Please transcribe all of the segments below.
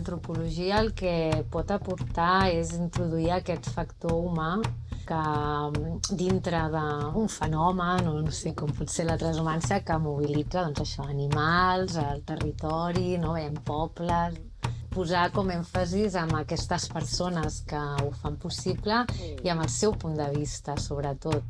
l'antropologia el que pot aportar és introduir aquest factor humà que dintre d'un fenomen, o no sé, com pot ser la transhumància, que mobilitza animals, el territori, veiem pobles, posar com èmfasis en aquestes persones que ho fan possible i amb el seu punt de vista, sobretot.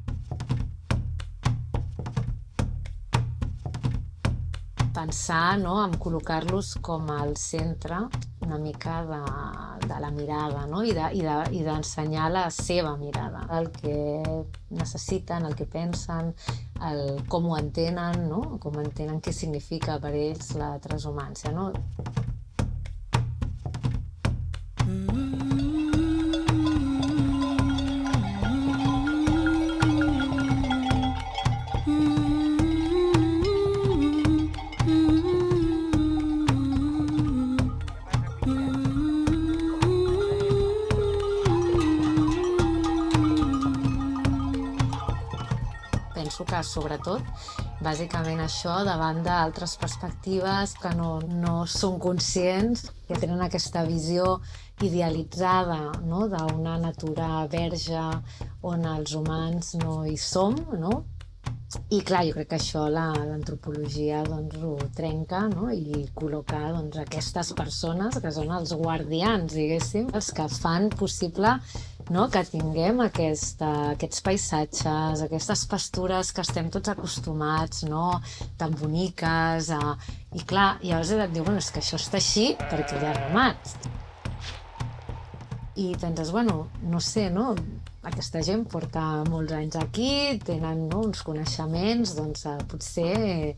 Pensar en col·locar-los com al centre una mica de la mirada i d'ensenyar la seva mirada, el que necessiten, el que pensen, com ho entenen, com entenen què significa per ells la transhumància. Penso que, sobretot, bàsicament això, davant d'altres perspectives que no són conscients, que tenen aquesta visió idealitzada d'una natura verge on els humans no hi som, I clar, jo crec que això l'antropologia ho trenca i col·loca aquestes persones que són els guardians, diguéssim, els que fan possible que tinguem aquests paisatges, aquestes pastures que estem tots acostumats, tan boniques, i clar, llavors et diu, és que això està així perquè hi ha ramats. I penses, no sé, aquesta gent porta molts anys aquí, tenen uns coneixements, potser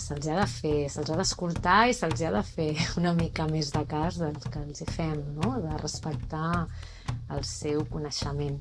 se'ls ha de fer, se'ls ha d'escoltar i se'ls ha de fer una mica més de cas del que els hi fem, de respectar el seu coneixement.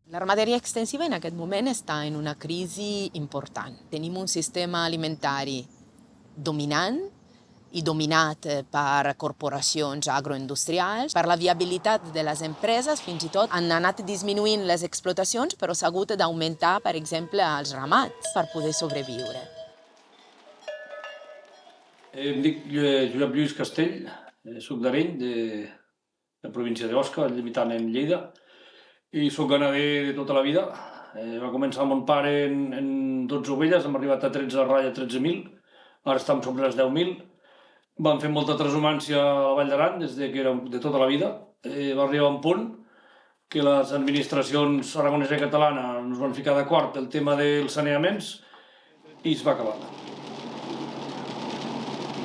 La ramaderia extensiva en aquest moment està en una crisi important. Tenim un sistema alimentari dominant i dominat per corporacions agroindustrials. Per la viabilitat de les empreses, fins i tot han anat disminuint les explotacions, però s'ha hagut d'augmentar, per exemple, els ramats per poder sobreviure. Em dic Josep Lluís Castell, soc d'Areny, de la província d'Osca, limitant amb Lleida, i soc ganader de tota la vida. Va començar mon pare en 12 ovelles, hem arribat a 13 ratlla, 13.000, ara estem sobre les 10.000. Vam fer molta transhumància a la Vall d'Aran des que era de tota la vida. Va arribar un punt que les administracions aragonesa i catalana ens van ficar d'acord pel tema dels saneaments i es va acabar.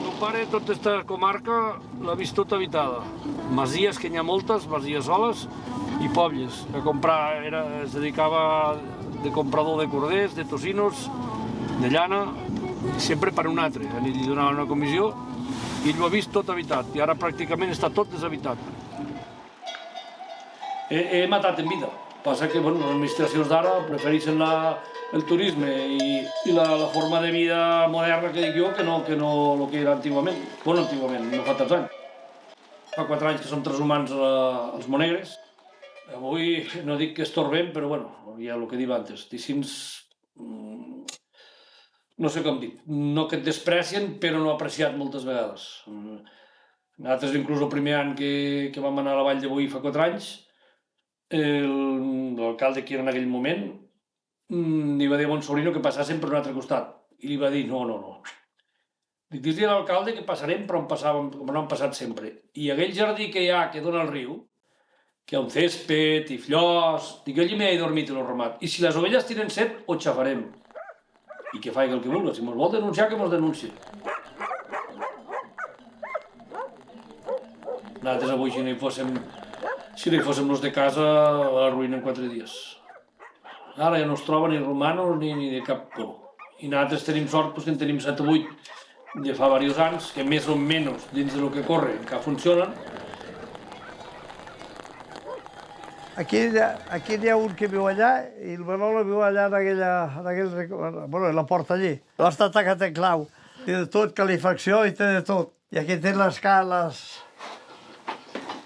Mon pare, tota aquesta comarca l'ha vist tota habitada. Masies, que n'hi ha moltes, masies soles, i pobles. Es dedicava de comprador de corders, de tocinos, de llana, sempre per un altre. Li donaven una comissió i ell ho ha vist tot habitat, i ara pràcticament està tot deshabitat. He matat en vida. Passa que les administracions d'ara prefereixen el turisme i la forma de vida moderna que dic jo que no el que era antigament. Antigament, no fa tants anys. Fa 4 anys que som transhumants als Monegres. Avui no dic que estorbem, però ja el que dic antes, no sé com dir, no que et desprecien, però no apreciat moltes vegades. Nosaltres, inclús el primer any que vam anar a la Vall de Boí fa 4 anys, l'alcalde que era en aquell moment li va dir a mon sobrino que passàssim per un altre costat. I li va dir, no. Dic, dis-li a l'alcalde que passarem per on passàvem, com no han passat sempre. I aquell jardí que hi ha, que dona al riu, que hi ha un césped i flors, dic, jo allí m'he dormit el ramat. I si les ovelles tenen set, ho xafarem. I que faci el que vulgui. Si mos vol denunciar, que mos denunci. Nosaltres avui, si no hi fóssim los de casa, l'arruïnem 4 dies. Ara ja no es troba ni romanos ni de cap color. I nosaltres tenim sort que en tenim 7 o 8 de fa diversos anys, que més o menys dins del que corre encara funcionen. Aquí n'hi ha un que viu allà i el Manolo viu allà en la porta allí. No està tancat en clau. Té de tot, calefacció i té de tot. I aquí té les cales.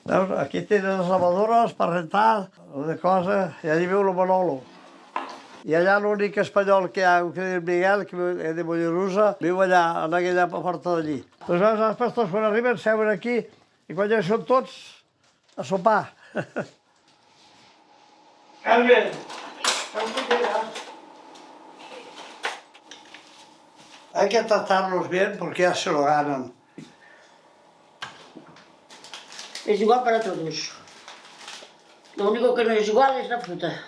Veus? Aquí té les lavadores per rentar, de cosa, i allà viu el Manolo. I allà l'únic espanyol que hi ha, que és Miguel, que és de Mollerussa, viu allà, en aquella porta d'allí. Doncs veus, després tots quan arriben seuen aquí i quan ja són tots a sopar. Carmen, hay que tratarlos bien porque ya se lo ganan. Es igual para todos. Lo único que no es igual es la fruta.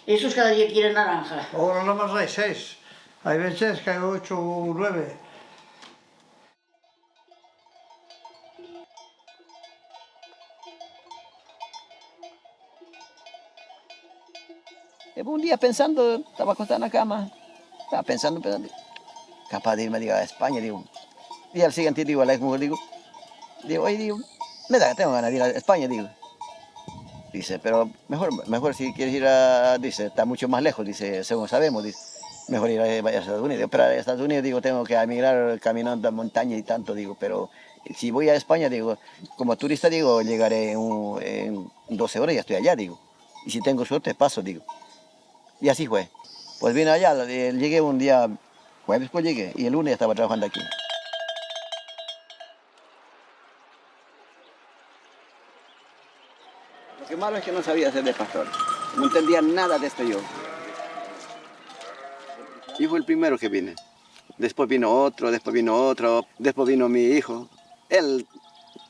Esos cada día quieren naranja. Ahora nada más hay 6. Hay veces que hay 8 o 9. Un día pensando, estaba acostado en la cama, estaba pensando, capaz de irme digo, a España, digo. Y al siguiente digo a la exmujer, oye, tengo ganas de ir a España, digo. Dice, pero mejor si quieres ir dice, está mucho más lejos, dice, según sabemos, dice, mejor ir a Estados Unidos. Pero a Estados Unidos, digo, tengo que emigrar caminando a montaña y tanto, digo, pero si voy a España, digo, como turista, digo, llegaré en 12 horas y ya estoy allá, digo. Y si tengo suerte, paso, digo. Y así fue. Pues vine allá, llegué un día, jueves pues llegué, y el lunes estaba trabajando aquí. Lo que malo es que no sabía ser de pastor. No entendía nada de esto yo. Y fue el primero que vine. Después vino otro, después vino mi hijo. Él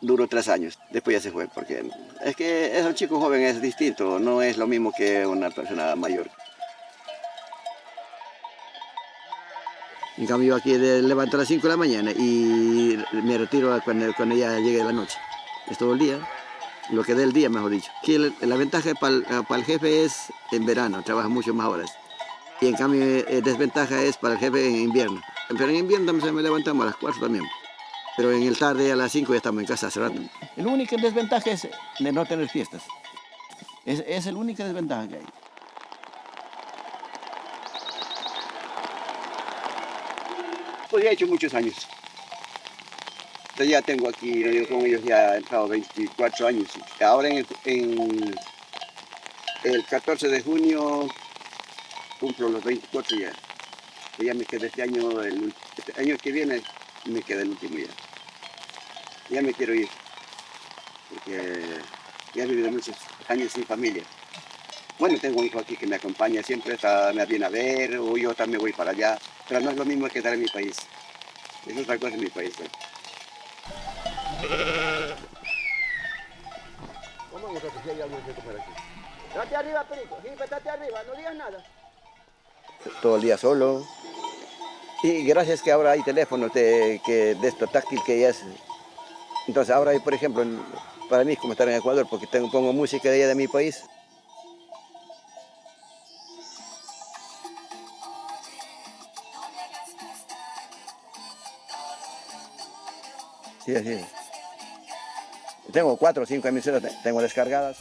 duró 3 años, después ya se fue, porque es que un chico joven es distinto, no es lo mismo que una persona mayor. En cambio, yo aquí levanto a las 5 de la mañana y me retiro cuando ya llegue la noche. Es todo el día, lo que dé el día, mejor dicho. Aquí la ventaja para el jefe es en verano, trabaja mucho más horas. Y en cambio, desventaja es para el jefe en invierno. Pero en invierno me levantamos a las 4 también. Pero en el tarde a las 5 ya estamos en casa hace rato. El único desventaja es de no tener fiestas. Es el único desventaja que hay. Pues ya he hecho muchos años. Entonces ya tengo aquí, con ellos ya he estado 24 años. Ahora en el 14 de junio cumplo los 24 ya. Ya me quedé este año que viene me queda el último ya. Ya me quiero ir, porque ya he vivido muchos años sin familia. Bueno, tengo un hijo aquí que me acompaña, siempre me viene a ver, o yo también voy para allá, pero no es lo mismo que estar en mi país. Es otra cosa en mi país. Vamos a ver si hay algo que comer aquí. Date arriba, Perico, date arriba, no digas nada. Todo el día solo. Y gracias que ahora hay teléfonos de esto táctil que ya es. Entonces ahora, por ejemplo, para mí es como estar en Ecuador, porque pongo música de allá de mi país. Sí, así es. Tengo 4 o 5 emisoras, tengo descargadas.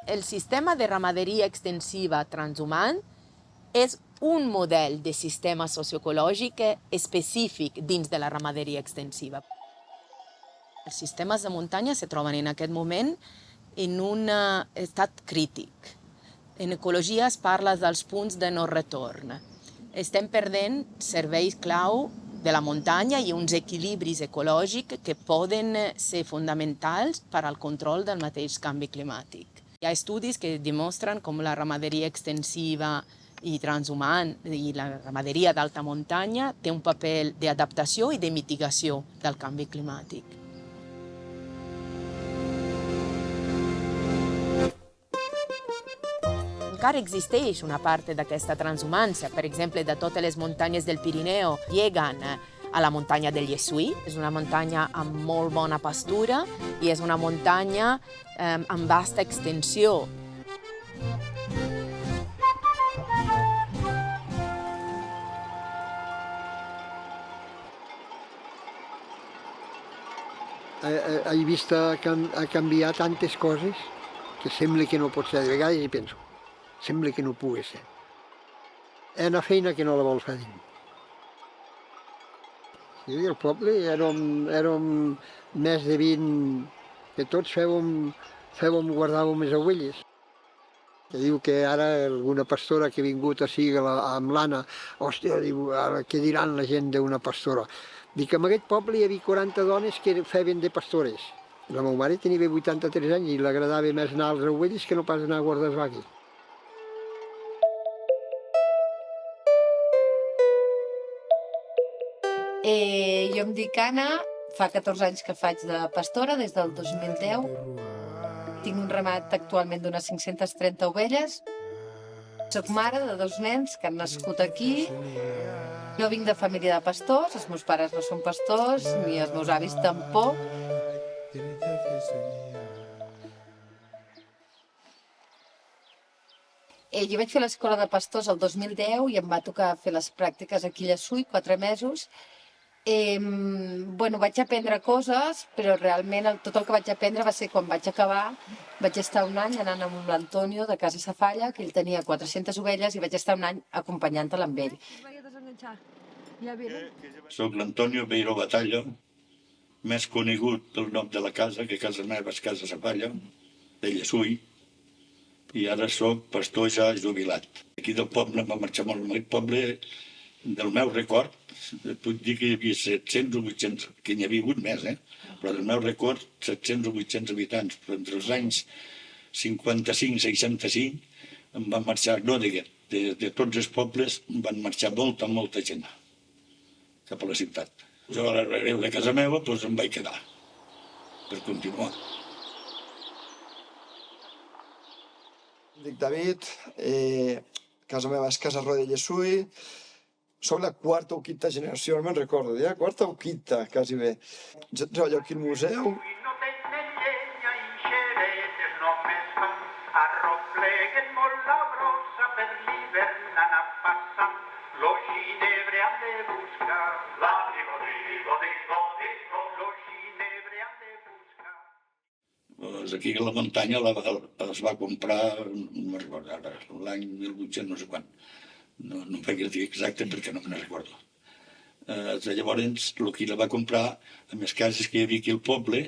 El sistema de ramaderia extensiva transhumant és un model de sistema socioecològic específic dins de la ramaderia extensiva. Els sistemes de muntanya se troben en aquest moment en un estat crític. En ecologia es parla dels punts de no retorn. Estem perdent serveis clau de la muntanya i uns equilibris ecològics que poden ser fonamentals per al control del mateix canvi climàtic. Hi ha estudis que demostren com la ramaderia extensiva i transhumant i la ramaderia d'alta muntanya té un paper d'adaptació i de mitigació del canvi climàtic. Encara existeix una part d'aquesta transhumància, per exemple, de totes les muntanyes del Pirineu lleguen a la muntanya del Llessui. És una muntanya amb molt bona pastura i és una muntanya amb vasta extensió. he vist a canviar tantes coses que sembla que no pot ser. De vegades hi penso, sembla que no pugui ser. És una feina que no la vol fer ningú. Sí, al poble érem més de 20, que tots guardàvem les ovelles. Que diu que ara alguna pastora que ha vingut així amb l'Anna, hòstia, diu, ara què diran la gent d'una pastora? Dic que en aquest poble hi havia 40 dones que feien de pastores. La meva mare tenia 83 anys i l'agradava més anar als ovelles que no pas anar a guardar les vaques. Jo em dic Anna, fa 14 anys que faig de pastora, des del 2010. Tinc un ramat actualment d'unes 530 ovelles. Soc mare de 2 nens que han nascut aquí. Jo vinc de família de pastors, els meus pares no són pastors, ni els meus avis tampoc. Jo vaig fer l'escola de pastors el 2010 i em va tocar fer les pràctiques aquí a Llessui, 4 mesos. Vaig aprendre coses, però realment tot el que vaig aprendre va ser quan vaig acabar. Vaig estar un any anant amb l'Antonio de Casa Safalla, que ell tenia 400 ovelles, i vaig estar un any acompanyant-la amb ell. Soc l'Antonio Beiro Batalla, més conegut pel nom de la casa, que casa meva és Casa Safalla, de Llessui, i ara soc pastor ja jubilat. Aquí del poble va marxar molt, en aquest poble, del meu record, puc dir que hi havia 700 o 800, que n'hi havia hagut més, però del meu record 700 o 800 habitants, però entre els anys 55 i 65 em van marxar, no diguem, de tots els pobles van marxar molta gent cap a la ciutat. Jo a l'arreu de casa meva em vaig quedar per continuar. Em dic David, casa meva és Casa Roda de Llessui. Soc la 4ª o 5ª generació, no me'n recordo, ja 4ª o 5ª, quasi bé. Jo treballo aquí al museu. Aquí a la muntanya es va comprar, no me'n recordo ara, l'any 1800 no sé quan. No em faig dir exacte perquè no me'n recordo. Llavors, el que la va comprar, amb les cases que hi havia aquí al poble,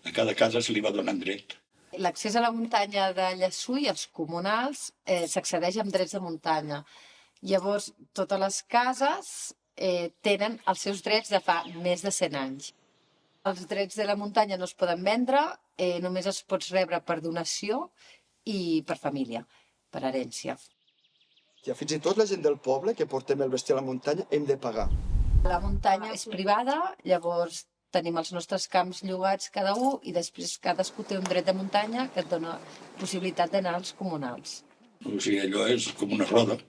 a cada casa se li va donar dret. L'accés a la muntanya de Llessui, els comunals, s'accedeix amb drets de muntanya. Llavors, totes les cases tenen els seus drets de fa més de 100 anys. Els drets de la muntanya no es poden vendre, només els pots rebre per donació i per família, per herència. Ja fins i tot la gent del poble que portem el bestiar a la muntanya hem de pagar. La muntanya és privada, llavors tenim els nostres camps llogats cada un i després cadascú té un dret de muntanya que et dona possibilitat d'anar als comunals. O sigui, allò és com una roda.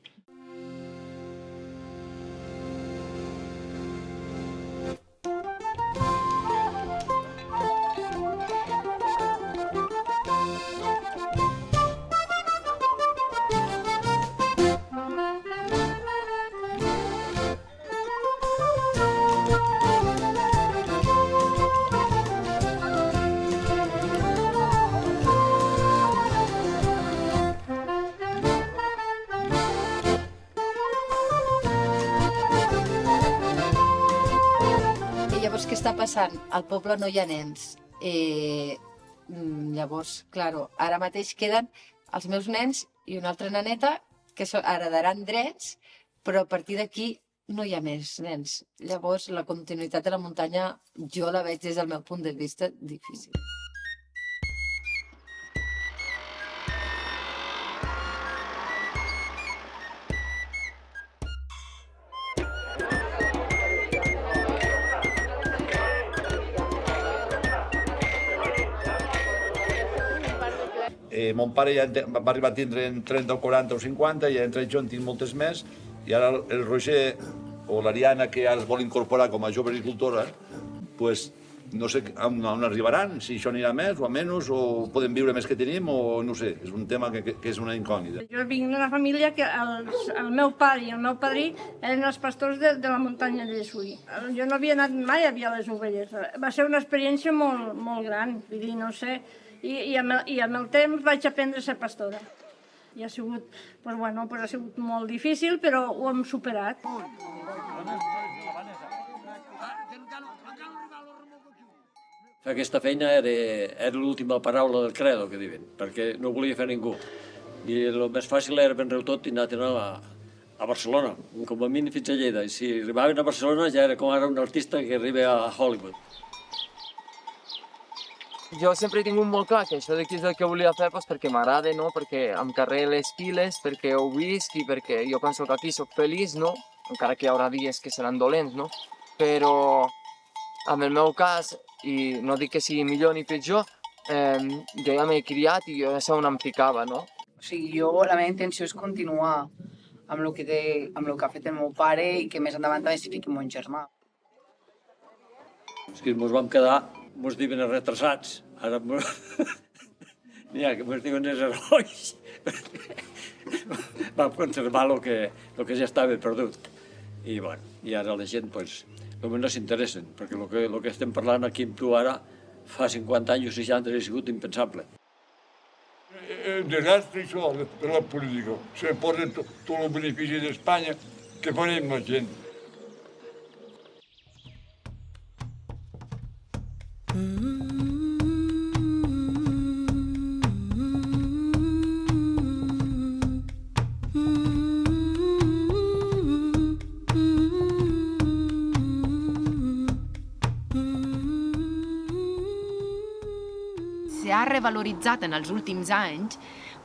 Llavors, què està passant? Al poble no hi ha nens. Llavors, claro, ara mateix queden els meus nens i una altra neneta que heretaran drets, però a partir d'aquí no hi ha més nens. Llavors, la continuïtat de la muntanya jo la veig des del meu punt de vista difícil. Mon pare ja va arribar a tindre 30 o 40 o 50, i entre jo en tinc moltes més, i ara el Roger o l'Ariana, que ara es vol incorporar com a jove agricultora, pues, No sé on arribaran, si això anirà més o a menys, o podem viure més que tenim, o no sé, és un tema que és una incògnita. Jo vinc d'una família que el meu pare i el meu padrí eren els pastors de la muntanya de Llessui. Jo no havia anat mai a veure les ovelles. Va ser una experiència molt gran, vull dir, no sé, i amb el temps vaig aprendre a ser pastora. I ha sigut, ha sigut molt difícil, però ho hem superat. Fer aquesta feina era l'última paraula del credo, que diuen, perquè no ho volia fer ningú. I el més fàcil era prendre-ho tot i anar a Barcelona, com a mínim fins a Lleida. I si arribaven a Barcelona ja era com ara un artista que arriba a Hollywood. Jo sempre he tingut molt clar que això d'aquí és el que volia fer perquè m'agrada, no? Perquè em carrego les piles, perquè ho visc i perquè jo penso que aquí soc feliç, no? Encara que hi haurà dies que seran dolents, no? Però en el meu cas, i no dic que sigui millor ni pitjor, jo ja m'he criat i jo ja sé on em ficava, no? O sigui, la meva intenció és continuar amb el que ha fet el meu pare i que més endavant també s'hi fiqui mon germà. Si ens vam quedar, ens diuen els retrasats. Ara n'hi ha que ens diuen els herois. Vam conservar el que ja estava perdut. I ara la gent, només no s'interessen, perquè el que estem parlant aquí amb tu ara, fa 50 anys o 60 ha sigut impensable. El desastre això de la política. Se posen tot el benefici d'Espanya, què farem la gent? S'ha revaloritzat en els últims anys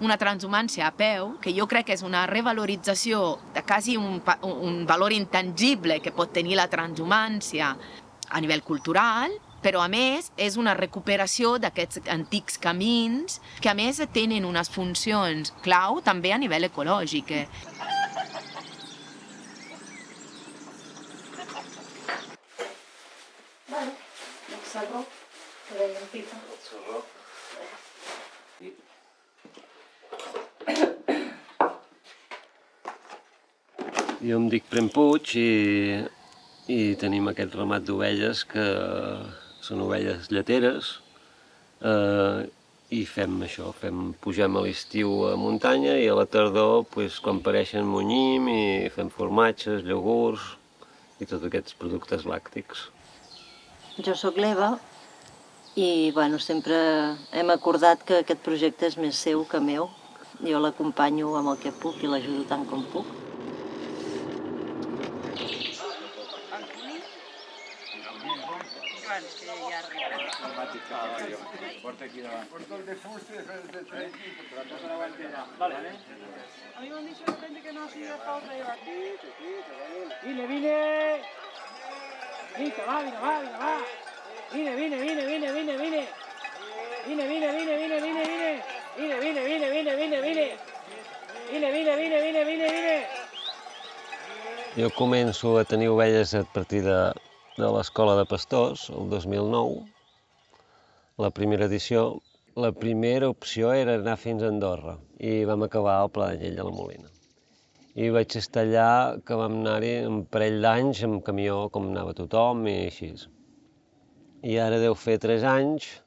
una transhumància a peu, que jo crec que és una revalorització de quasi un valor intangible que pot tenir la transhumància a nivell cultural, però a més és una recuperació d'aquests antics camins que a més tenen unes funcions clau també a nivell ecològic. Jo em dic Prem Puig i tenim aquest ramat d'ovelles que són ovelles lleteres i fem això, pugem a l'estiu a muntanya i a la tardor, quan pareixen, munyim i fem formatges, iogurts i tots aquests productes làctics. Jo sóc l'Eva i sempre hem acordat que aquest projecte és més seu que meu. Jo l'acompanyo amb el que puc i l'ajudo tant com puc. Porta aquí davant. Porta el de fusta i després de tres aquí. Porta la guantera. Vale. A mi m'han dit que no sigui de falta i va. Vine! Vine, va. Vine. Jo començo a tenir ovelles a partir de l'escola de pastors, el 2009, la primera edició. La primera opció era anar fins a Andorra i vam acabar al Pla d'Anyell de la Molina. I vaig estar allà, que vam anar-hi un parell d'anys amb camió, com anava tothom i així. I ara deu fer 3 anys,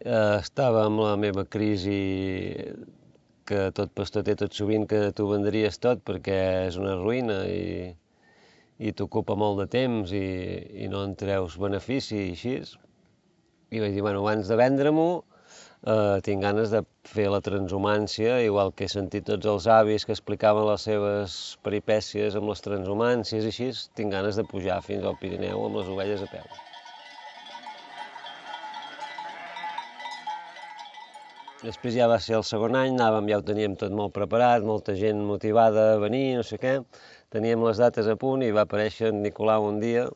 estava amb la meva crisi que tot pastor té tot sovint, que tu vendries tot perquè és una ruïna i t'ocupa molt de temps i no en treus benefici i així. I vaig dir, abans de vendre-m'ho, tinc ganes de fer la transhumància, igual que he sentit tots els avis que explicaven les seves peripècies amb les transhumàncies i així, tinc ganes de pujar fins al Pirineu amb les ovelles a peu. Després ja va ser el segon any, ja ho teníem tot molt preparat, molta gent motivada a venir, no sé què. Teníem les dates a punt i va aparèixer en Nicolau un dia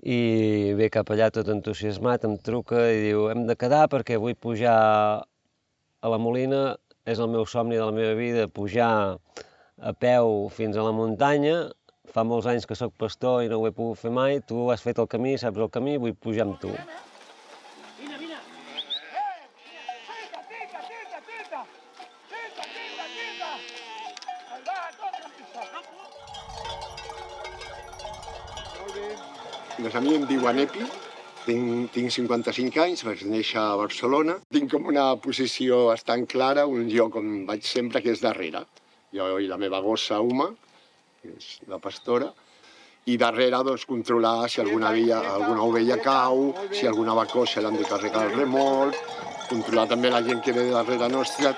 i ve cap allà tot entusiasmat, em truca i diu hem de quedar perquè vull pujar a la Molina, és el meu somni de la meva vida, pujar a peu fins a la muntanya, Fa molts anys que sóc pastor i no ho he pogut fer mai, tu has fet el camí, saps el camí, vull pujar amb tu. Vine, vine! Doncs a mi em diuen Epi, tinc 55 anys, vaig néixer a Barcelona. Tinc com una posició bastant clara, un lloc on vaig sempre, que és darrere. Jo i la meva gossa Uma, que és la pastora, i darrere doncs, controlar si alguna ovella cau, si alguna vacoixa l'han de carregar el remolc, controlar també la gent que ve darrere nostra.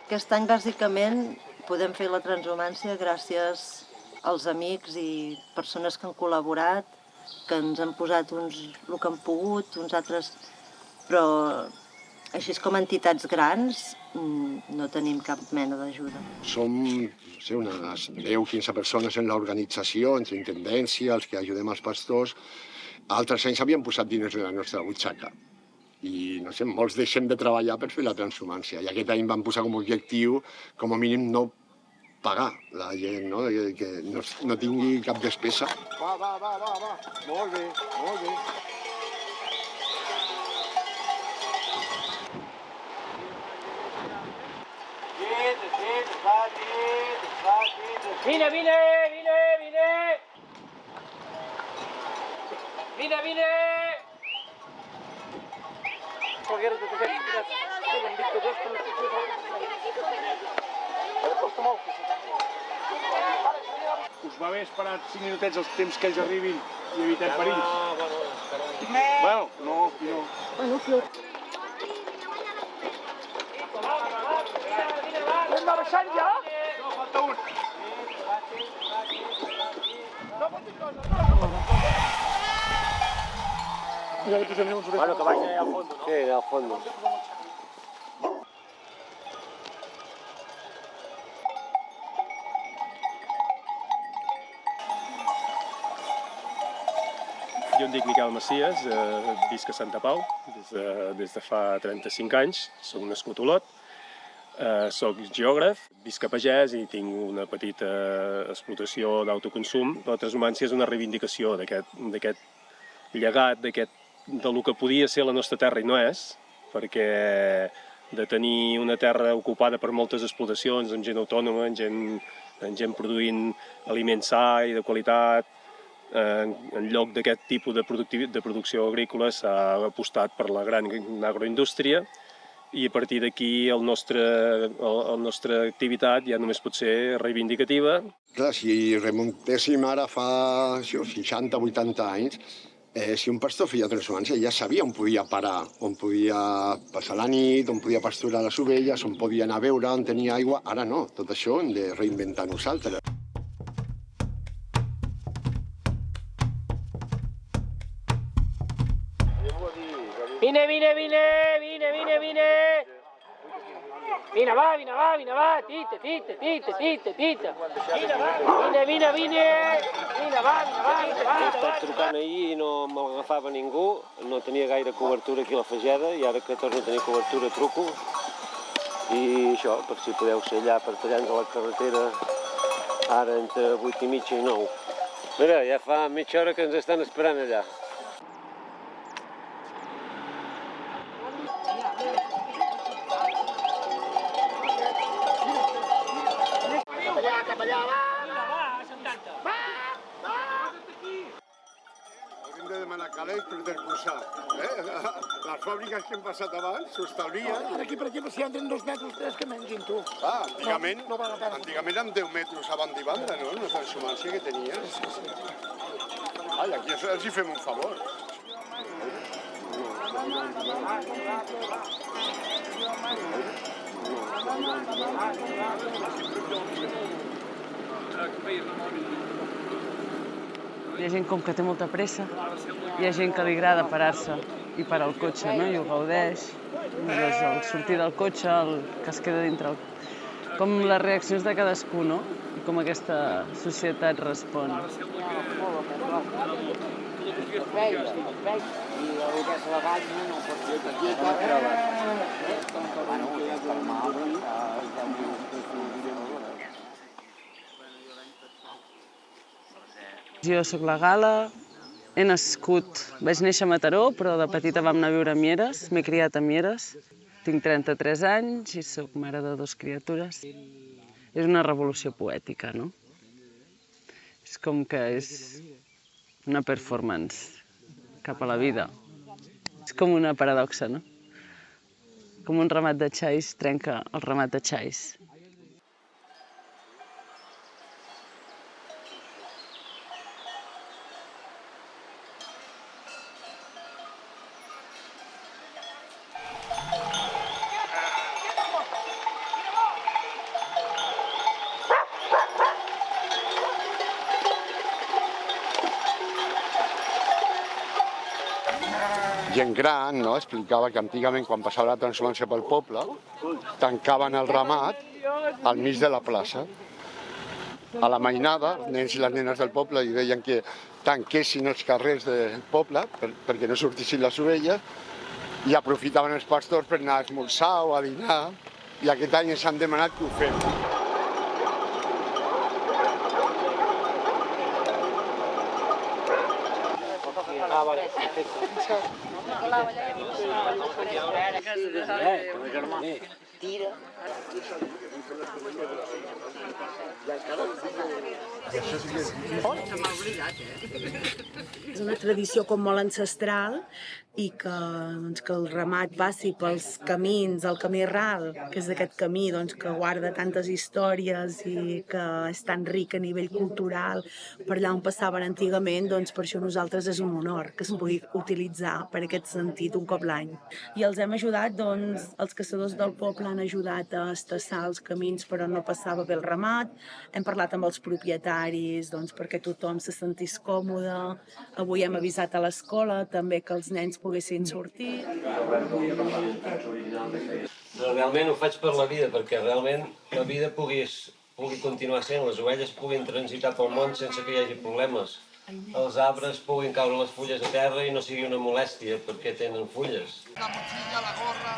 Aquest any, bàsicament, podem fer la transhumància gràcies als amics i persones que han col·laborat, que ens han posat uns el que han pogut, uns altres... Però així com a entitats grans no tenim cap mena d'ajuda. Som, no sé, unes 10 o 15 persones en l'organització, entre intendència, els que ajudem els pastors. Altres anys havíem posat diners de la nostra butxaca. I, no sé, molts deixem de treballar per fer la transhumància. I aquest any vam posar com a objectiu, com a mínim, no pagar la gent, no? Que no tingui cap despesa. Va. Molt bé, molt bé. Vine! Us va bé esperar 5 minutets els temps que ells arribin i evitem perills? Bueno, no. Hem de baixar ja? No, falta un. Bueno, que vaya allá al fondo, ¿no? Sí, al fondo. Jo em dic Miquel Macias, visc a Santa Pau des de fa 35 anys, soc nascut a Olot, soc geògraf, visc a Pagès i tinc una petita explotació d'autoconsum. La transhumància és una reivindicació d'aquest llegat, del que podia ser la nostra terra i no és, perquè de tenir una terra ocupada per moltes explotacions, amb gent autònoma, amb gent produint aliments sa i de qualitat, en lloc d'aquest tipus de producció agrícola s'ha apostat per la gran agroindústria i a partir d'aquí la nostra activitat ja només pot ser reivindicativa. Clar, si remuntéssim ara fa 60-80 anys, si un pastor feia transhumància ja sabia on podia parar, on podia passar la nit, on podia pasturar les ovelles, on podia anar a veure, on tenia aigua. Ara no, tot això hem de reinventar nosaltres. Vine! Vine, va! Tita! Vine, va! He estat trucant ahir i no me l'agafava ningú, no tenia gaire cobertura aquí a la Fageda i ara que torno a tenir cobertura truco. I això, per si podeu ser allà per tallar-nos a la carretera ara entre 8:30 i 9. Mira, ja fa mitja hora que ens estan esperant allà. Hem de demanar calés per desbrossar. Les fàbriques que hem passat abans s'estalvien. Ara aquí, per exemple, si entren 2 metres, 3 que mengin, tu. Antigament, no val la pena. antigament amb 10 metres a banda i banda, no? La transhumància que tenia. Ai, aquí els hi fem un favor. Hi ha gent com que té molta pressa, hi ha gent que li agrada parar-se i parar el cotxe, no? I ho gaudeix. Llavors, el sortir del cotxe, el que es queda dintre, com les reaccions de cadascú, no? I com aquesta societat respon. Jo sóc la Gala, vaig néixer a Mataró, però de petita vam anar a viure a Mieres, m'he criat a Mieres. Tinc 33 anys i sóc mare de 2 criatures. És una revolució poètica, no? És com que és una performance cap a la vida. És com una paradoxa, no? Com un ramat de xais trenca el ramat de xais. Gent gran, no?, explicava que antigament, quan passava la transhumància pel poble, tancaven el ramat al mig de la plaça. A la mainada, els nens i les nenes del poble li deien que tanquessin els carrers del poble perquè no sortissin les ovelles i aprofitaven els pastors per anar a esmorzar o a dinar, i aquest any ens han demanat que ho fem. És una tradició com molt ancestral i que el ramat passi pels camins, el camí ral, que és aquest camí que guarda tantes històries i que és tan ric a nivell cultural, per allà on passaven antigament, per això nosaltres és un honor que es pugui utilitzar per aquest sentit un cop l'any. I els hem ajudat, els caçadors del poble han ajudat a estassar els camins per on no passava bé el ramat, hem parlat amb els propietaris perquè tothom se sentís còmode, avui hem avisat a l'escola també que els nens poguessin sortir. Realment ho faig per la vida, perquè realment la vida pugui continuar sent, les ovelles puguin transitar pel món sense que hi hagi problemes. Els arbres puguin caure les fulles a terra i no sigui una molèstia perquè tenen fulles. La motxilla, la gorra...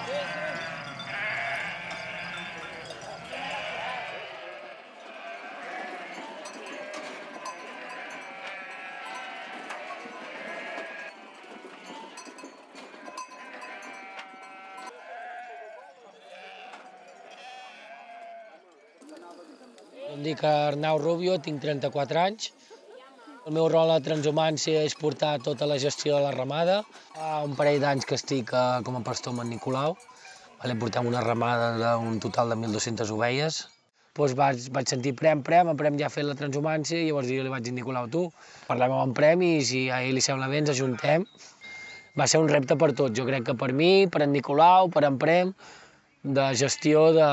Em dic Arnau Rubio, tinc 34 anys. El meu rol a la transhumància és portar tota la gestió de la ramada. Fa un parell d'anys que estic com a pastor amb en Nicolau. Portem una ramada d'un total de 1.200 ovelles. Vaig sentir Prem ja ha fet la transhumància, i llavors jo li vaig dir, Nicolau, tu, parlem amb en Prem i si a ell li sembla bé ens ajuntem. Va ser un repte per tots, jo crec que per mi, per en Nicolau, per en Prem, de gestió que,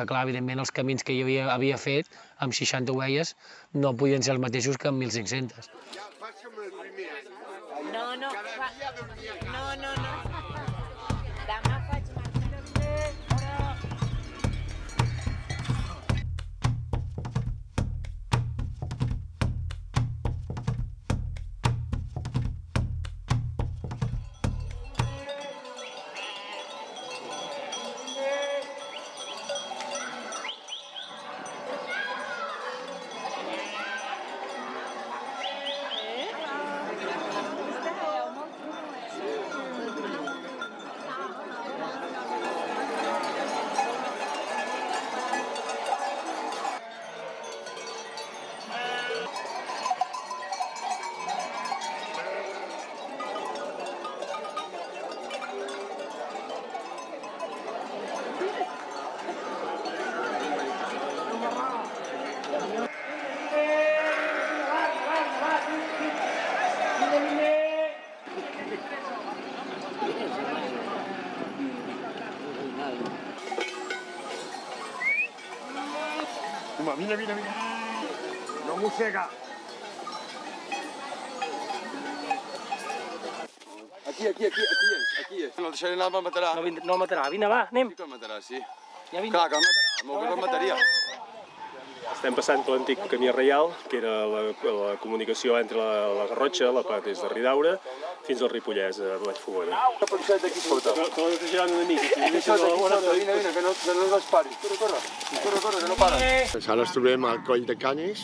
clar, evidentment els camins que jo havia fet amb 60 ovelles no podien ser els mateixos que amb 1.500. No. Demà faig Mira. No mossega. Aquí és. No el deixaré anar, el matarà. No el matarà. Vine, va, anem. Sí que el matarà, sí. Ja vine. Clar que el matarà, el meu gos el mataria. Estem passant per l'antic camí reial, que era la comunicació entre la Garrotxa, la part des de Ridaura, fins al Ripollès, a Vallfogona. Què pensat d'aquí sota? Te l'he girant una mica. Aquí sota, vine, que no els paris. Corre, que no paren. Ara ens trobem al Coll de Canes,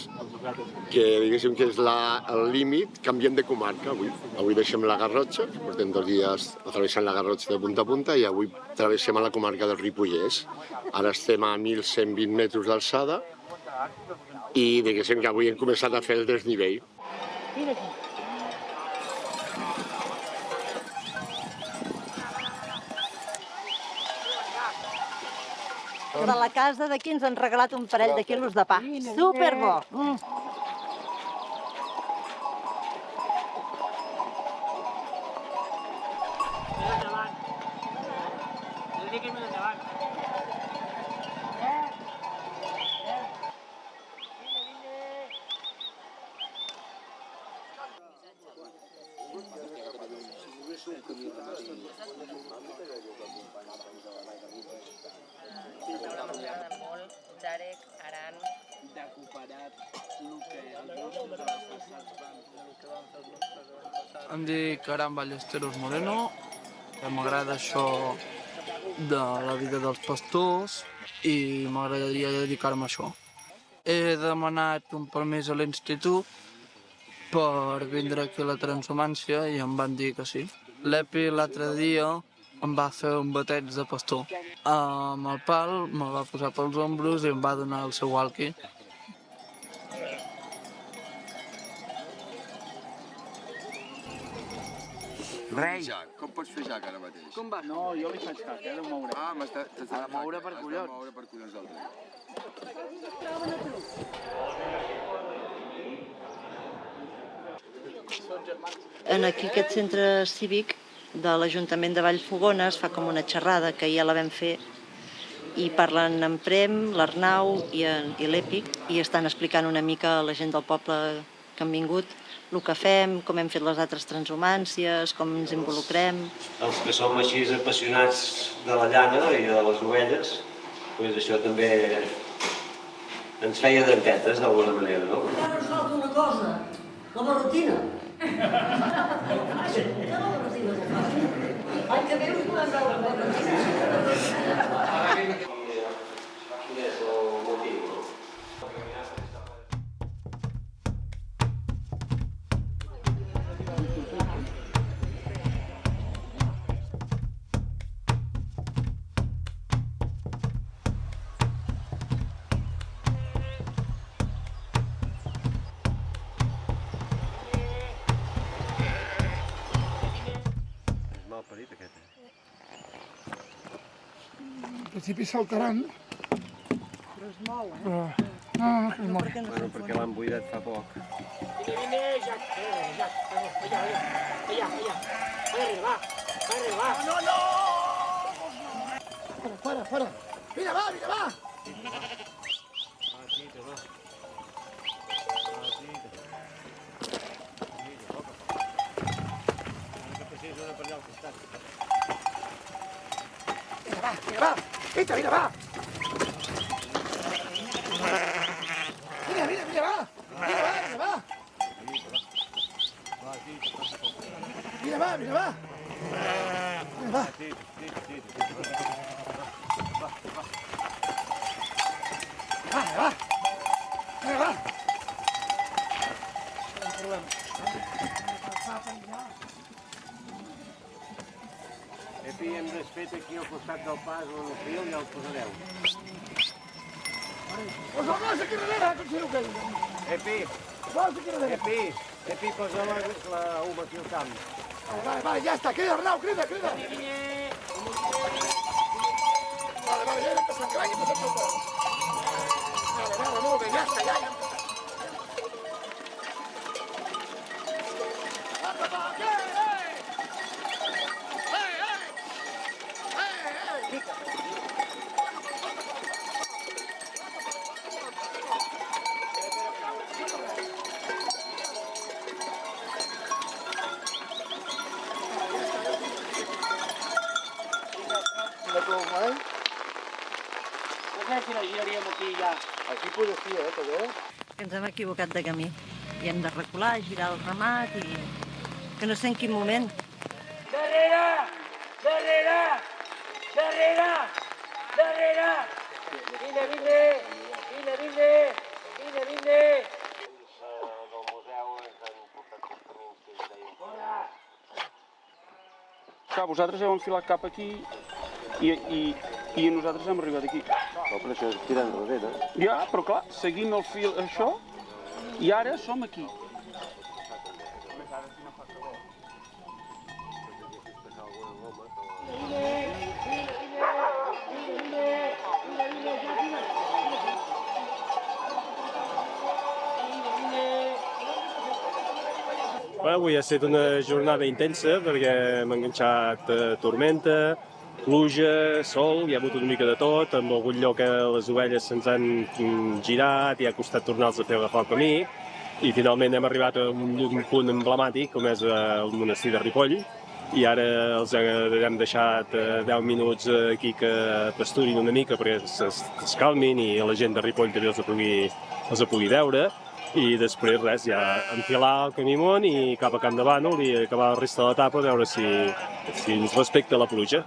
que diguéssim que és el límit, canviem de comarca avui. Avui deixem la Garrotxa, portem 2 dies travessant la Garrotxa de punta a punta i avui travessem a la comarca del Ripollès. Ara estem a 1.120 metres d'alçada i diguéssim que avui hem començat a fer el desnivell. De la casa d'aquí ens han regalat un parell de quilos de pa. Superbo! Em dic Aran Ballesteros Moreno, m'agrada això de la vida dels pastors i m'agradaria dedicar-me a això. He demanat un permís a l'institut per vindre aquí a la transhumància i em van dir que sí. L'Epi l'altre dia em va fer un bateig de pastor. Amb el pal me'l va posar pels ombros i em va donar el seu walkie. Rei! Com pots fer jac ara mateix? Com va? No, jo li faig cac, de moure. Ah, t'has de moure per collons. Has de moure per collons del rei. En aquí, aquest centre cívic de l'Ajuntament de Vallfogona es fa com una xerrada que ja la vam fer i parlen en Prem, l'Arnau i l'Epi i estan explicant una mica a la gent del poble que han vingut el que fem, com hem fet les altres transhumàncies, com ens involucrem. Els que som així apassionats de la llana i de les ovelles, doncs això també ens feia dentetes d'alguna manera, no? Ara us falta una cosa, la barretina. L'any que ve us podem veure la barretina. Quin és el motiu? Al principi saltaran. Però es mou, eh? Però... No, que es mou. Bueno, perquè l'han buidat fa poc. Vine, Jack, Jack, allà. Va arriba, va. No, no! Para. Mira, va! Mira, va! Mira, va! Epi, hem desfet aquí al costat del pas on el fil i el posareu. Pues el vas aquí darrere, com si diu que ell. Epi, posa la uma aquí al camp. Vale, ja està, crida, Arnau, crida. Vale, ja anem passant, que vagi passant tot. Vale, molt bé, ja està, ja. No sé si la giraríem aquí ja. Aquí potser sí, també. Que ens hem equivocat de camí. I hem de recular, girar el ramat i... que no sé en quin moment. Darrere! Darrere! Darrere! Darrere! Vine, vine! Vine, vine! Vine, vine! Del museu ens han portat els camins que ells deien. Clar, vosaltres heu enfilat cap aquí i nosaltres hem arribat aquí. No, però això és tirant darrere. Ja, però clar, seguim el fil això i ara som aquí. Bueno, avui ha estat una jornada intensa perquè hem enganxat tormenta, pluja, sol, hi ha hagut una mica de tot, en algun lloc les ovelles se'ns han girat i ha costat tornar-los a fer agafar el camí i finalment hem arribat a un punt emblemàtic com és el monestir de Ripoll i ara els hem deixat 10 minuts aquí que pasturin una mica perquè es calmin i la gent de Ripoll també els pugui veure. I després res, ja enfilar el camí amunt i cap a Camp de Bànol i acabar la resta de l'etapa a veure si ens respecta la pluja.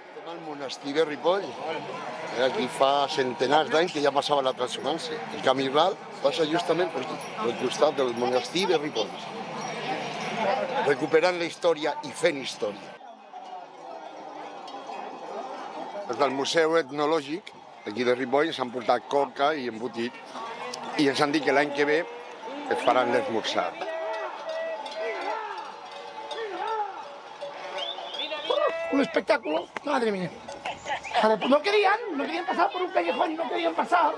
Estem al monestir de Ripoll. Aquí fa centenars d'anys que ja passava la transhumància. El camí ral passa justament per aquí, al costat del monestir de Ripoll. Recuperant la història i fent història. Des del Museu Etnològic aquí de Ripoll s'han portat coca i embotit i ens han dit que l'any que ve es faran l'esmorzar. Un espectáculo, madre mía. No querían pasar por un callejón y no querían pasar.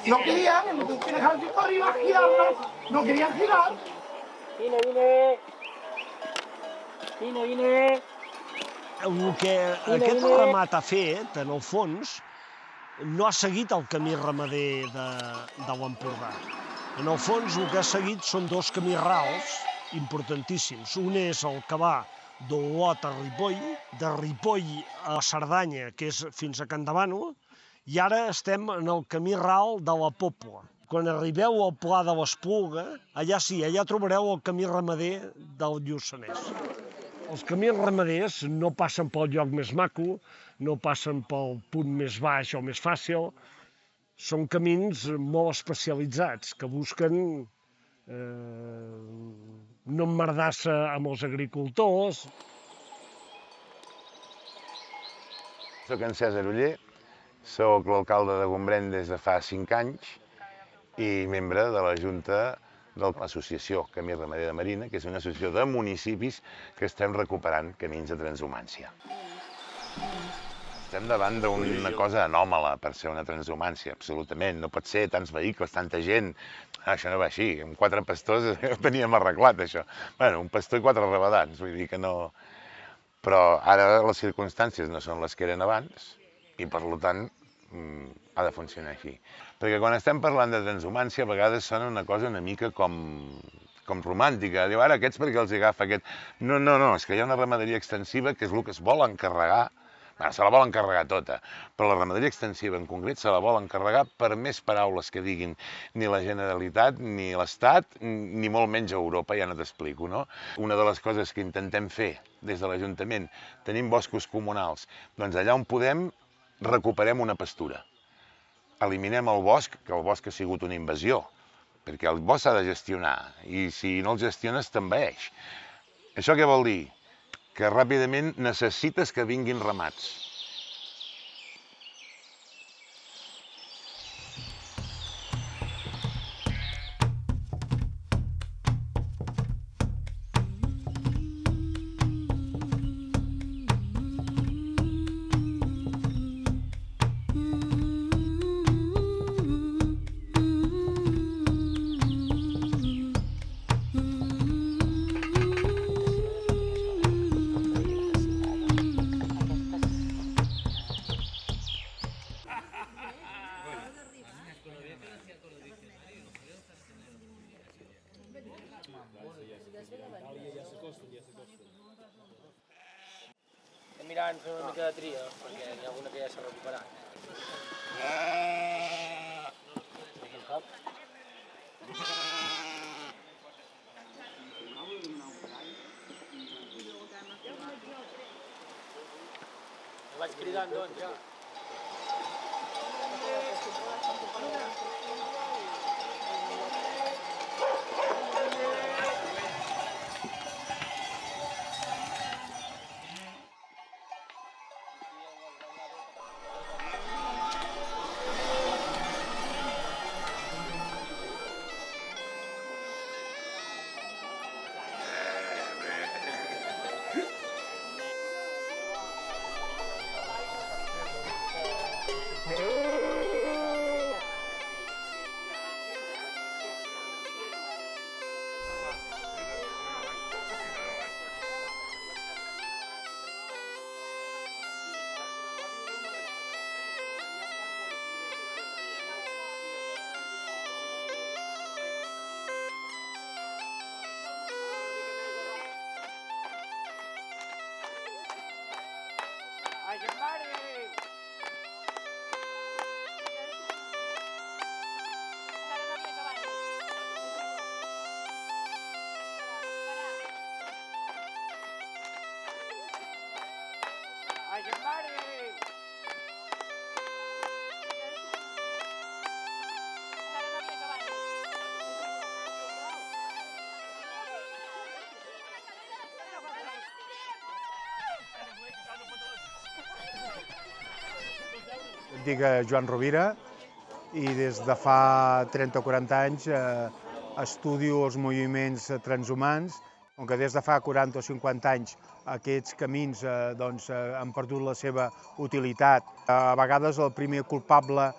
No querían, entonces dejaron ir para arriba, girarnos, no querían girar. Vine, vine! Vine, vine! El que aquest ramat ha fet, en el fons, no ha seguit el camí ramader de l'Empordà. En el fons, el que ha seguit són dos camins rals importantíssims. Un és el que va d'Olot a Ripoll, de Ripoll a Cerdanya, que és fins a Camp de Bànol, i ara estem en el camí ral de la Pobla. Quan arribeu al Pla de l'Espluga, allà sí, allà trobareu el camí ramader del Lluçanès. Els camins ramaders no passen pel lloc més maco, no passen pel punt més baix o més fàcil. Són camins molt especialitzats que busquen no emmerdar-se amb els agricultors. Soc en Cèsar Oller, soc l'alcalde de Gombrèn des de fa 5 anys i membre de la Junta de l'associació Camí Ramader de Marina, que és una associació de municipis que estem recuperant camins de transhumància. Estem davant d'una cosa anòmala per ser una transhumància, absolutament. No pot ser tants vehicles, tanta gent. Això no va així. Amb 4 pastors ho teníem arreglat, això. Bueno, un pastor i 4 rabadans, vull dir que no... Però ara les circumstàncies no són les que eren abans i, per tant, ha de funcionar així. Perquè quan estem parlant de transhumància, a vegades sona una cosa una mica com romàntica. Diu, ara aquests perquè els agafa aquest... No, és que hi ha una ramaderia extensiva que és el que es vol encarregar. Bé, se la vol encarregar tota, però la ramaderia extensiva en concret se la vol encarregar per més paraules que diguin ni la Generalitat, ni l'Estat, ni molt menys Europa, ja no t'explico, no? Una de les coses que intentem fer des de l'Ajuntament, tenim boscos comunals, doncs allà on podem recuperem una pastura. Eliminem el bosc, que el bosc ha sigut una invasió, perquè el bosc s'ha de gestionar, i si no el gestiones t'envaeix. Això què vol dir? Que ràpidament necessites que vinguin ramats. Estem mirant fer una mica de tria, perquè n'hi ha alguna que ja s'ha recuperat. El vaig cridant, doncs, ja. Em dic Joan Rovira i des de fa 30 o 40 anys estudio els moviments transhumants, com que des de fa 40 o 50 anys aquests camins han perdut la seva utilitat. A vegades el primer culpable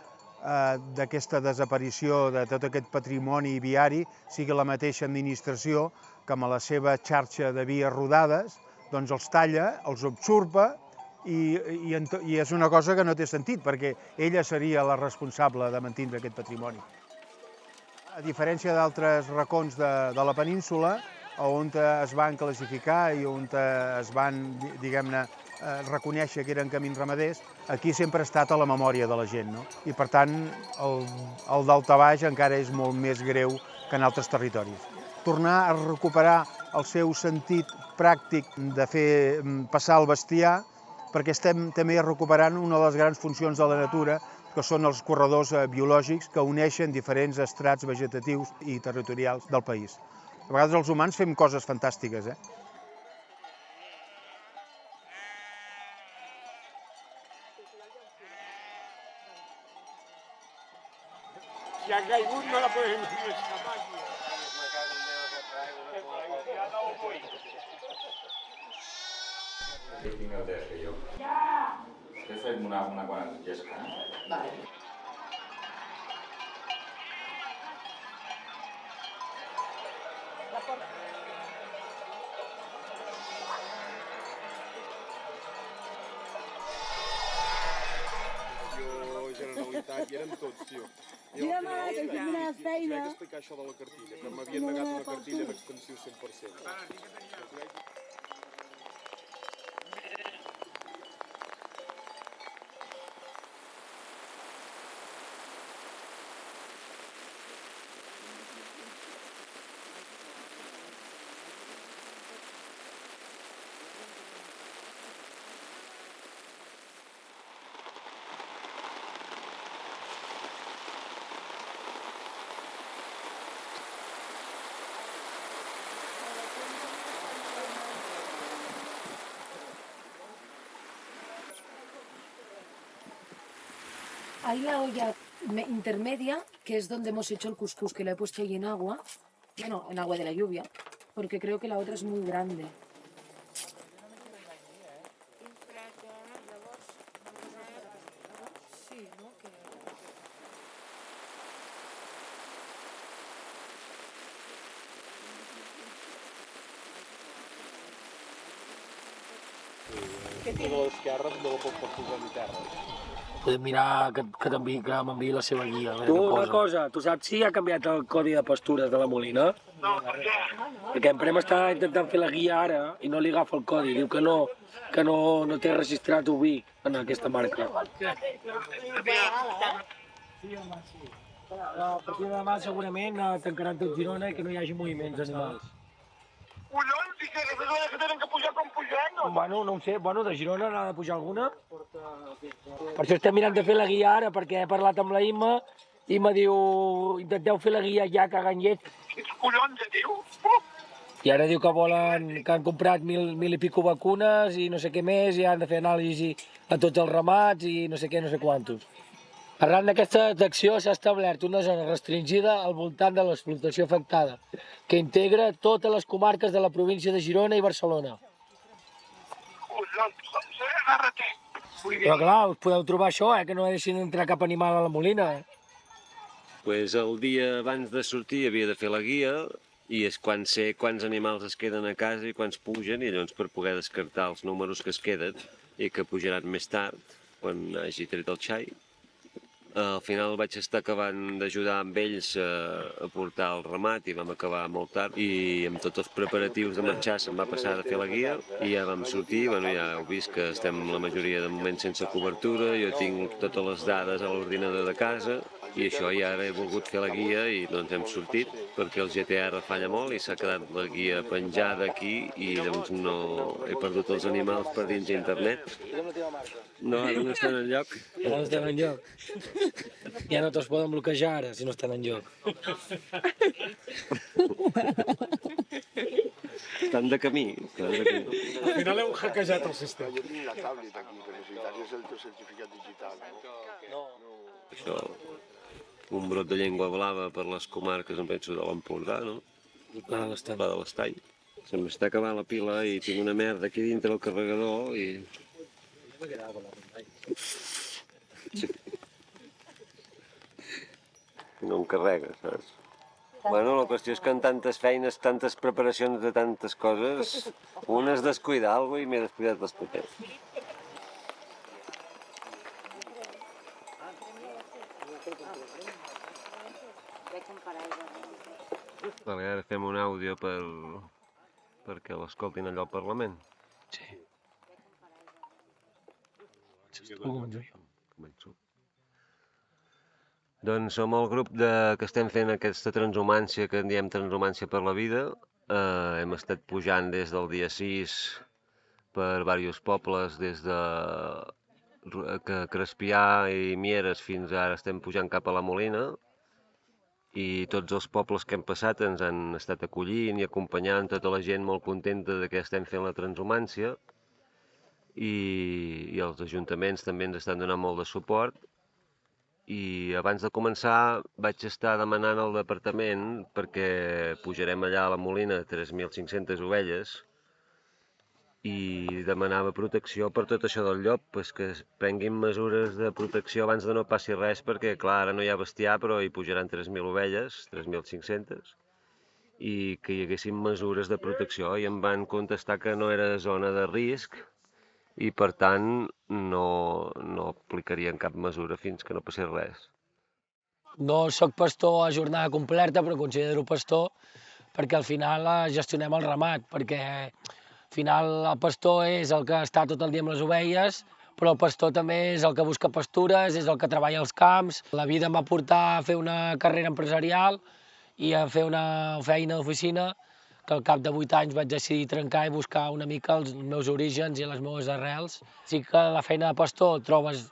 d'aquesta desaparició de tot aquest patrimoni viari sigui la mateixa administració que amb la seva xarxa de vies rodades els talla, els obxurpa i és una cosa que no té sentit perquè ella seria la responsable de mantenir aquest patrimoni. A diferència d'altres racons de la península, on es van classificar i on es van, diguem-ne, reconèixer que eren camins ramaders, aquí sempre ha estat a la memòria de la gent, no? I per tant el daltabaix encara és molt més greu que en altres territoris. Tornar a recuperar el seu sentit pràctic de fer passar el bestiar, perquè estem també recuperant una de les grans funcions de la natura, que són els corredors biològics que uneixen diferents estrats vegetatius i territorials del país. A vegades els humans fem coses fantàstiques, eh? Si ha caigut no la podem escapar. Aquí tinc el destre jo. Després fem una bona llesca. Vale. Generalitat, i érem tots, tio. Mira, mare, que tinc una feina. Vaig explicar això de la cartilla, que m'havien negat una cartilla d'extensió 100%. Hay la olla intermedia, que es donde hemos hecho el cuscús, que la he puesto ahí en agua, bueno, en agua de la lluvia, porque creo que la otra es muy grande. I de l'esquerra no la pot posar ni terra. podem mirar que m'enviï la seva guia. Tu, una cosa, tu saps si ha canviat el codi de pastures de la Molina? No, per què? Perquè en Prem està intentant fer la guia ara i no li agafa el codi. Diu que no té registrat oví en aquesta marca. A partir de demà segurament tancaran tot Girona i que no hi hagi moviments animals. Collons, i que tenen que pujar com pujant, no? Bueno, no ho sé. Bueno, de Girona n'ha de pujar alguna. Per això estem mirant de fer la guia ara, perquè he parlat amb la Imma. Imma diu, intenteu fer la guia ja, cagant llet. Quins collons, diu? I ara diu que han comprat mil i pico vacunes i no sé què més, i han de fer anàlisi a tots els ramats i no sé què, no sé quantos. Arran d'aquesta detecció s'ha establert una zona restringida al voltant de l'explotació afectada, que integra totes les comarques de la província de Girona i Barcelona. Però clar, us podeu trobar això, que no deixin entrar cap animal a la Molina. Pues el dia abans de sortir havia de fer la guia i és quan sé quants animals es queden a casa i quants pugen, i llavors per poder descartar els números que es queden i que pujaran més tard, quan hagi tret el xai. Al final vaig estar acabant d'ajudar amb ells a portar el ramat i vam acabar molt tard, i amb tots els preparatius de marxar se'm va passar de fer la guia i ja vam sortir. Bueno, ja heu vist que estem la majoria de moment sense cobertura, jo tinc totes les dades a l'ordinador de casa i això, i ara he volgut fer la guia i doncs hem sortit perquè el GTR falla molt i s'ha quedat la guia penjada aquí i doncs no he perdut els animals per dins d'internet. No, ara no estan enlloc. Ara no estan enlloc. Ja no te'ls poden bloquejar ara, si no estan enlloc. Estan de camí. Al final heu hackejat el sistema. Jo tinc la tablet aquí, però necessitaries el teu certificat digital, no? Això, un brot de llengua blava per les comarques, em penso, de l'Empordà, no? La de l'Estany. Se m'està acabant la pila i tinc una merda aquí dintre el carregador i... No em carrega, saps? Bueno, la qüestió és que en tantes feines, tantes preparacions de tantes coses, un es descuida alguna cosa i m'he descuidat els papers. Vale, ara fem un àudio perquè l'escoltin allò al Parlament. Sí. Començo. Doncs som el grup que estem fent aquesta transhumància, que en diem transhumància per la vida. Hem estat pujant des del dia 6 per diversos pobles, des de Crespià i Mieres fins ara estem pujant cap a la Molina. I tots els pobles que hem passat ens han estat acollint i acompanyant, tota la gent molt contenta de que estem fent la transhumància. I els ajuntaments també ens estan donant molt de suport. I abans de començar vaig estar demanant al departament, perquè pujarem allà a la Molina 3.500 ovelles, i demanava protecció per tot això del llop, que es prenguin mesures de protecció abans de no passi res, perquè clar, ara no hi ha bestiar, però hi pujaran 3.000 ovelles, 3.500, i que hi haguessin mesures de protecció, i em van contestar que no era zona de risc, i per tant no aplicarien cap mesura fins que no passés res. No sóc pastor a jornada completa, però considero pastor perquè al final gestionem el ramat, perquè al final el pastor és el que està tot el dia amb les ovelles, però el pastor també és el que busca pastures, és el que treballa als camps. La vida m'ha portat a fer una carrera empresarial i a fer una feina d'oficina, que al cap de 8 anys vaig decidir trencar i buscar una mica els meus orígens i les meves arrels. Sí que la feina de pastor trobes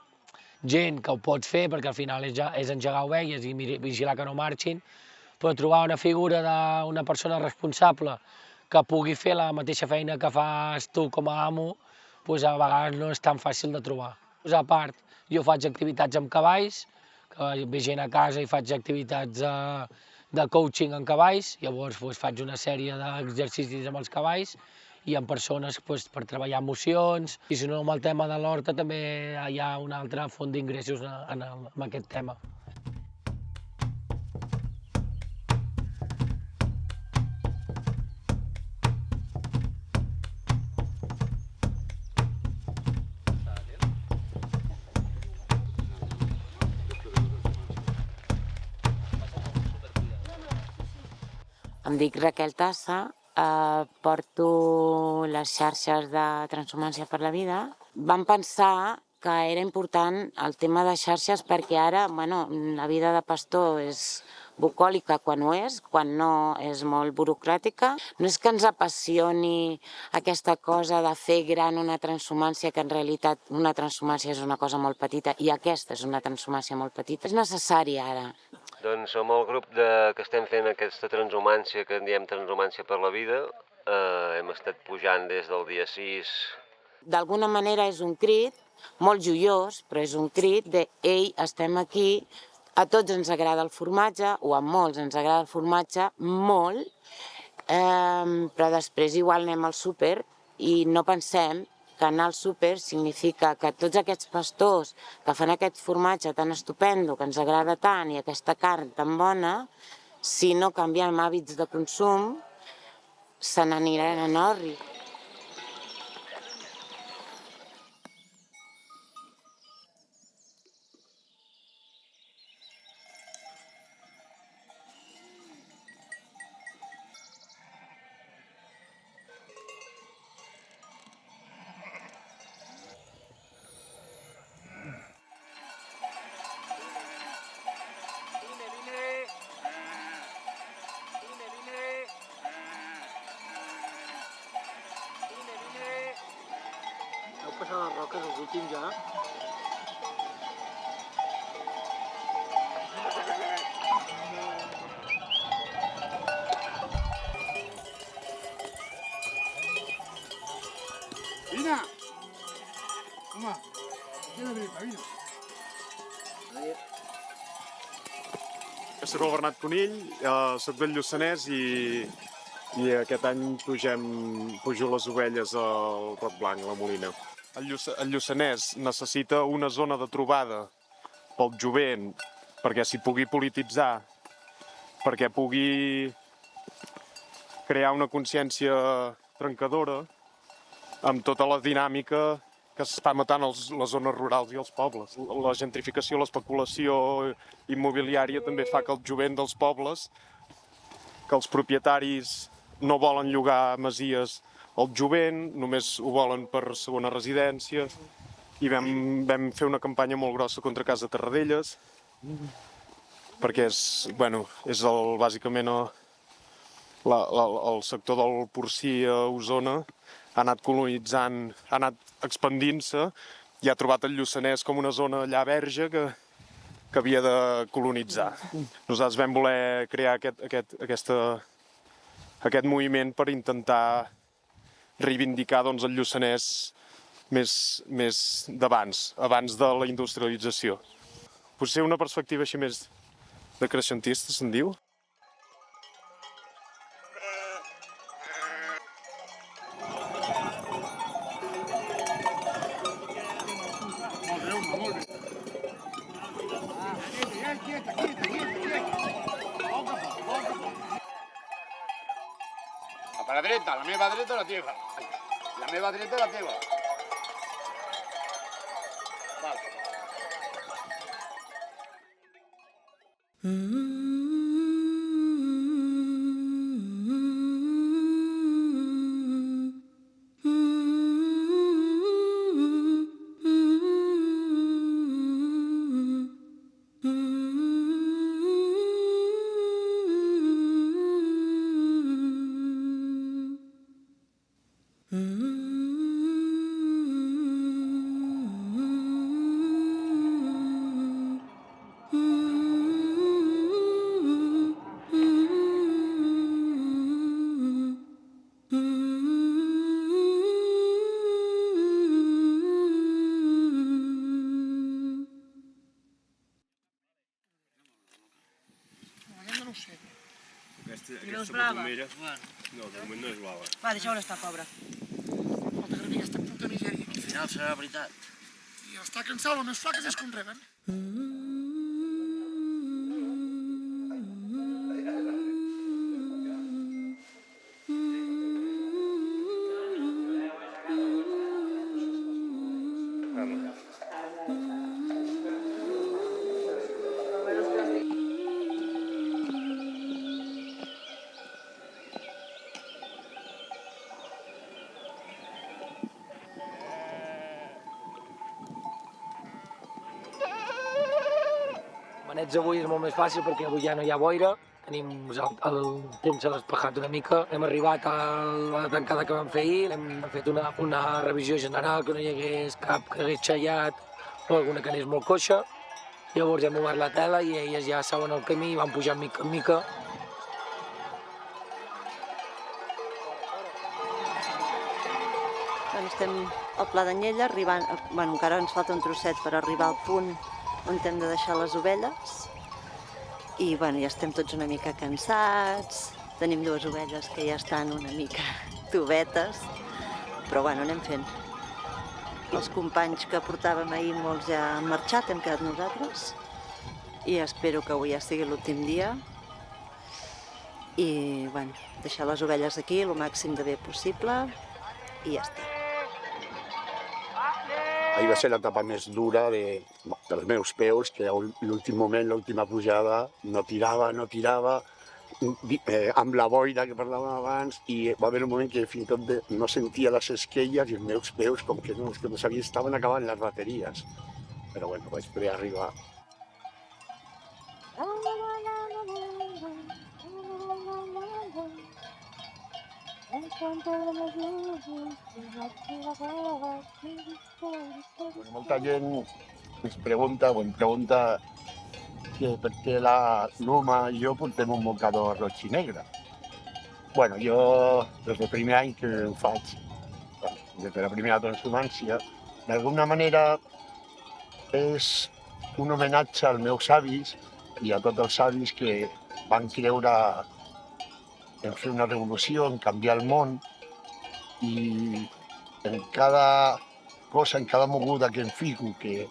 gent que ho pot fer, perquè al final és engegar ovelles i vigilar que no marxin, però trobar una figura d'una persona responsable que pugui fer la mateixa feina que fas tu com a amo, doncs a vegades no és tan fàcil de trobar. A part, jo faig activitats amb cavalls, que ve gent a casa i faig activitats de coaching en cavalls, llavors faig una sèrie d'exercicis amb els cavalls i amb persones per treballar emocions. I si no, amb el tema de l'horta també hi ha una altra font d'ingressos en aquest tema. Em dic Raquel Tassa, porto les xarxes de Transhumància per la Vida. Vam pensar que era important el tema de xarxes perquè ara, la vida de pastor és bucòlica quan ho és, quan no és molt burocràtica. No és que ens apassioni aquesta cosa de fer gran una transhumància, que en realitat una transhumància és una cosa molt petita i aquesta és una transhumància molt petita. És necessari ara. Doncs som el grup que estem fent aquesta transhumància, que en diem Transhumància per la Vida. Hem estat pujant des del dia 6. D'alguna manera és un crit, molt joiós, però és un crit de «Ei, estem aquí», a tots ens agrada el formatge, o a molts ens agrada el formatge, molt, però després igual anem al súper i no pensem que anar al súper significa que tots aquests pastors que fan aquest formatge tan estupendo, que ens agrada tant, i aquesta carn tan bona, si no canviem hàbits de consum, se n'aniran en orri. Heu passat les roques, els últims ja? Vine! Home, queda dreta, vine. Soc el Bernat Conill, soc del Lluçanès i aquest any pujo les ovelles al Roc Blanc, la Molina. El Lluçanès necessita una zona de trobada pel jovent perquè s'hi pugui polititzar, perquè pugui crear una consciència trencadora amb tota la dinàmica que s'està matant les zones rurals i els pobles. La gentrificació, l'especulació immobiliària també fa que el jovent dels pobles, que els propietaris no volen llogar masies al jovent, només ho volen per segona residència, i vam fer una campanya molt grossa contra Casa Terradelles, perquè és bàsicament el sector del porcí a Osona ha anat colonitzant, ha anat expandint-se i ha trobat el Lluçanès com una zona allà verge que havia de colonitzar. Nosaltres vam voler crear aquest moviment per intentar reivindicar el Lluçanès més d'abans, abans de la industrialització. Potser una perspectiva així més decreixentista, se'n diu? Per la dreta, la meva dreta o la teva? La meva dreta o la teva? Val. Aquesta pomera... No, de moment no és blava. Va, deixeu-la estar, pobra. Falta que aquesta puta misèria aquí. Al final serà veritat. I els taquen salva més flaques és com reben. nets avui és molt més fàcil perquè avui ja no hi ha boira, tenim el temps s'ha despejat una mica, hem arribat a la tancada que vam fer ahir, hem fet una revisió general, que no hi hagués cap que hagués xallat o alguna que anés molt coixa. Llavors hem obert la tela i elles ja saben el camí i van pujant mica en mica. Estem al Pla d'Anyella, encara ens falta un trosset per arribar al punt on hem de deixar les ovelles. I ja estem tots una mica cansats, tenim 2 ovelles que ja estan una mica tovetes, però anem fent. Els companys que portàvem ahir, molts ja han marxat, hem quedat nosaltres, i espero que avui ja sigui l'últim dia. I deixar les ovelles aquí el màxim de bé possible i ja està. Ahir va ser l'etapa més dura dels meus peus, que l'últim moment, l'última pujada, no tirava, amb la boira que parlàvem abans, i va haver un moment que fins i tot no sentia les esquelles i els meus peus com que no sabia, estaven acabant les bateries. Però vaig poder arribar. Molta gent ens pregunta per què l'Uma i jo portem un mocador roig i negre. Jo, des del primer any que ho faig, des de la primera transhumància, d'alguna manera és un homenatge als meus avis i a tots els avis que van creure en fer una revolució, en canviar el món, i en cada cosa, en cada moguda que em fico, que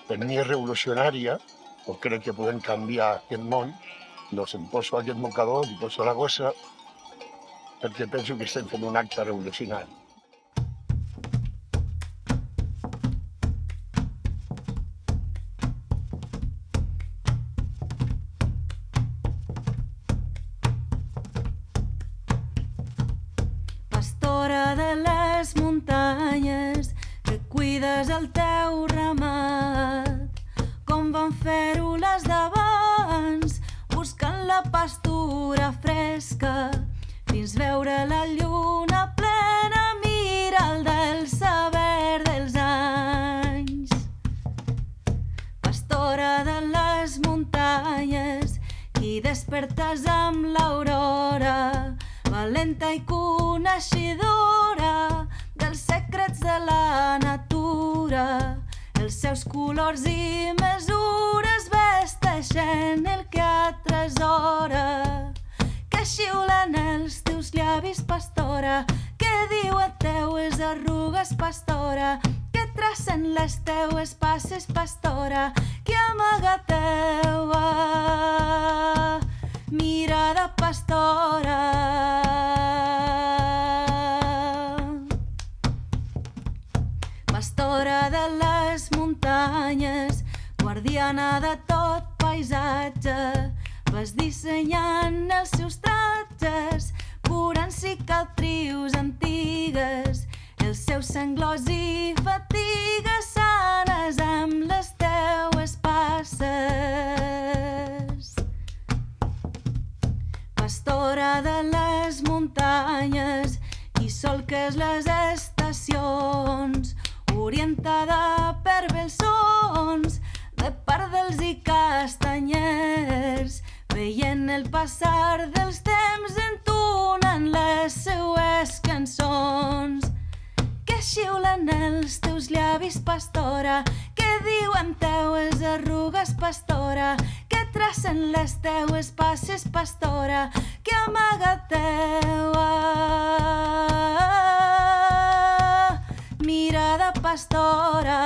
per mi és revolucionària, o crec que podem canviar aquest món, doncs em poso aquest mocador, li poso la gossa, perquè penso que estem fent un acte revolucionari. Pastora de les muntanyes, que cuides el teu ramat, com van fer-ho les d'abans, buscant la pastura fresca, fins veure la lluna plena, mira el del saber dels anys. Pastora de les muntanyes, qui despertes amb l'aurora, valenta i coneixedora dels secrets de la natura, els seus colors i mesures vesteixen el que atresora. Que xiulen els teus llavis, pastora, que diuen teues arrugues, pastora, que tracen les teues passes, pastora, que amaga teua mirada, pastora. Pastora de les muntanyes, guardiana de tot paisatge, vas dissenyant els seus tratges, curant cicatrius antigues, els seus sanglors i fatigues sanes amb les teues passes. Pastora de les muntanyes, qui solques les estacions, orientada per belsons de pardals i castanyers, veient el passar dels temps entonant les seues cançons. Que xiulen els teus llavis, pastora, que diuen teues arrugues, pastora, que tracen les teues passes, pastora, que amaga teua mirada, pastora.